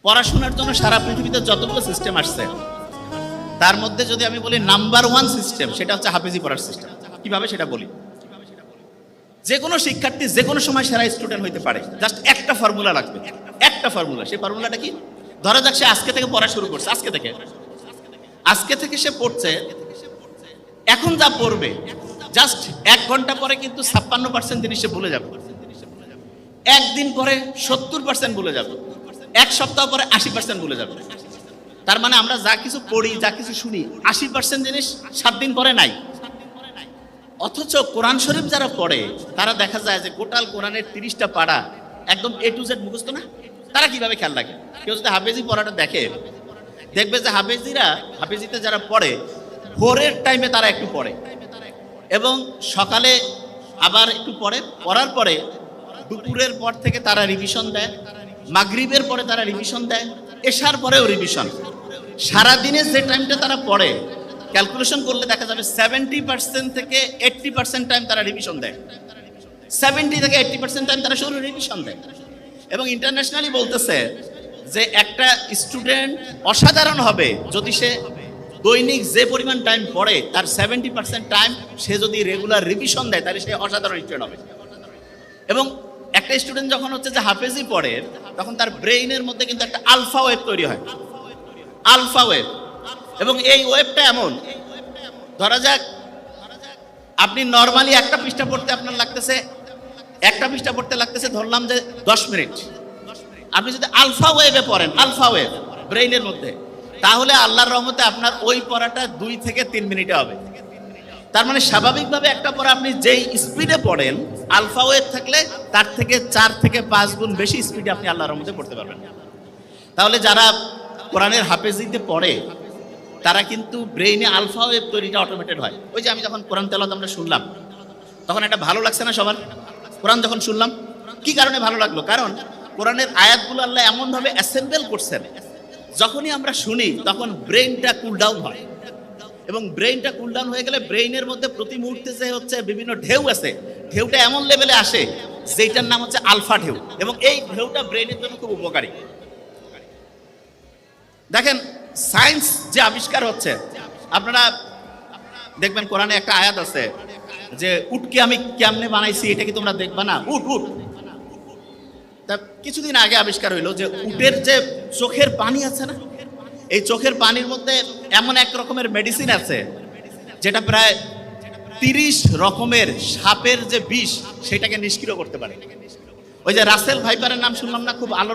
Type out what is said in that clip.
পড়াশোনার জন্য সারা পৃথিবীতে যতগুলো সিস্টেম আসছে তার মধ্যে যদি আমি বলি নাম্বার ওয়ান সিস্টেম, সেটা হচ্ছে হাফেজি পড়ার সিস্টেম। কিভাবে সেটা বলি, যে কোনো শিক্ষার্থী যে কোনো সময় সেরা স্টুডেন্ট হইতে পারে, জাস্ট একটা ফর্মুলা লাগবে, একটা ফর্মুলা। সেই ফর্মুলাটা কি? ধরা যাক সে আজকে থেকে পড়া শুরু করছে, আজকে থেকে সে পড়ছে, এখন যা পড়বে জাস্ট 1 ঘন্টা পরে কিন্তু 56% জিনিস সে ভুলে যাবে, একদিন পরে 70% ভুলে যাবে, 1 সপ্তাহ পরে 80% ভুলে যাবে। তার মানে আমরা যা কিছু পড়ি, যা কিছু শুনি, 80% জিনিস 7 দিন পরে নাই। অথচ কোরআন শরীফ যারা পড়ে তারা দেখা যায় যে গোটাল কোরআনের 30টা পারা একদম A to Z মুখস্থ না। তারা কিভাবে খেয়াল রাখে? কেউ যদি হাফেজি পড়াটা দেখে, দেখবে যে হাফেজিতে যারা পড়ে ভোরের টাইমে তারা একটু পড়ে এবং সকালে আবার একটু পড়ে, পড়ার পরে দুপুরের পর থেকে তারা রিভিশন দেয়, মাগরিবের পরে তারা রিভিশন দেয়, এশার পরেও রিভিশন। সারাদিনে যে টাইমটা তারা পড়ে ক্যালকুলেশন করলে দেখা যাবে 70% থেকে 80% টাইম তারা রিভিশন দেয়, 70 থেকে 80% টাইম তারা শুধু রিভিশন দেয়। এবং ইন্টারন্যাশনালি বলতেছে যে একটা স্টুডেন্ট অসাধারণ হবে যদি সে দৈনিক যে পরিমাণ টাইম পড়ে তার 70% টাইম সে যদি রেগুলার রিভিশন দেয় তাহলে সে অসাধারণ স্টুডেন্ট হবে। এবং একটা স্টুডেন্ট যখন হচ্ছে যে হাফেজি পড়ে তখন তার ব্রেইনের মধ্যে কিন্তু একটা আলফা ওয়েভ তৈরি হয়, আলফা ওয়েভ। এবং এই ওয়েভটা এমন, ধরা যাক আপনি নর্মালি একটা পৃষ্ঠা পড়তে আপনার লাগতেছে, ধরলাম যে 10 মিনিট। আপনি যদি আলফা ওয়েভে পড়েন, আলফা ওয়েভ ব্রেইনের মধ্যে, তাহলে আল্লাহর রহমতে আপনার ওই পড়াটা 2 থেকে 3 মিনিটে হবে। তার মানে স্বাভাবিকভাবে একটা পড়া আপনি যেই স্পিডে পড়েন, আলফা ওয়েভ থাকলে তার থেকে 4 থেকে 5 গুণ বেশি স্পিডে আপনি আল্লাহর রহমতে পড়তে পারবেন। তাহলে যারা কোরআনের হাফেজিতে পড়ে তারা কিন্তু ব্রেইনে আলফা ওয়েভ তৈরিটা অটোমেটেড হয়। ওই যে আমি যখন কোরআন তেলাওয়াত আমরা শুনলাম তখন এটা ভালো লাগছে না সবার? কোরআন যখন শুনলাম কি কারণে ভালো লাগলো? কারণ কোরআনের আয়াতগুলো আল্লাহ এমনভাবে অ্যাসেম্বল করছেন, যখনই আমরা শুনি তখন ব্রেইনটা কুল ডাউন হয়। এবং ব্রেইনটা কুল ডাউন হয়ে গেলে ব্রেইনের মধ্যে প্রতি মুহূর্তে যে হচ্ছে বিভিন্ন ঢেউ আছে, ঢেউটা এমন লেভেলে আসে যেটার নাম হচ্ছে আলফা ঢেউ। এবং এই ঢেউটা ব্রেইনের জন্য খুব উপকারী। দেখেন সায়েন্স যে আবিষ্কার হচ্ছে, আপনারা দেখবেন কোরআনে একটা আয়াত আছে যে উটকে আমি কেমনে বানাইছি এটা কি তোমরা দেখবা না? উট তা কিছুদিন আগে আবিষ্কার হইলো যে উটের যে চোখের পানি আছে না, এই চোখের পানির মধ্যে এমন এক রকমের মেডিসিন আছে যেটা প্রায় 30 রকমের সাপের যে বিষ সেটাকে নিষ্ক্রিয় করতে পারে। ওই যে রাসেল ভাইপারের নাম শুনলাম না, খুব আলো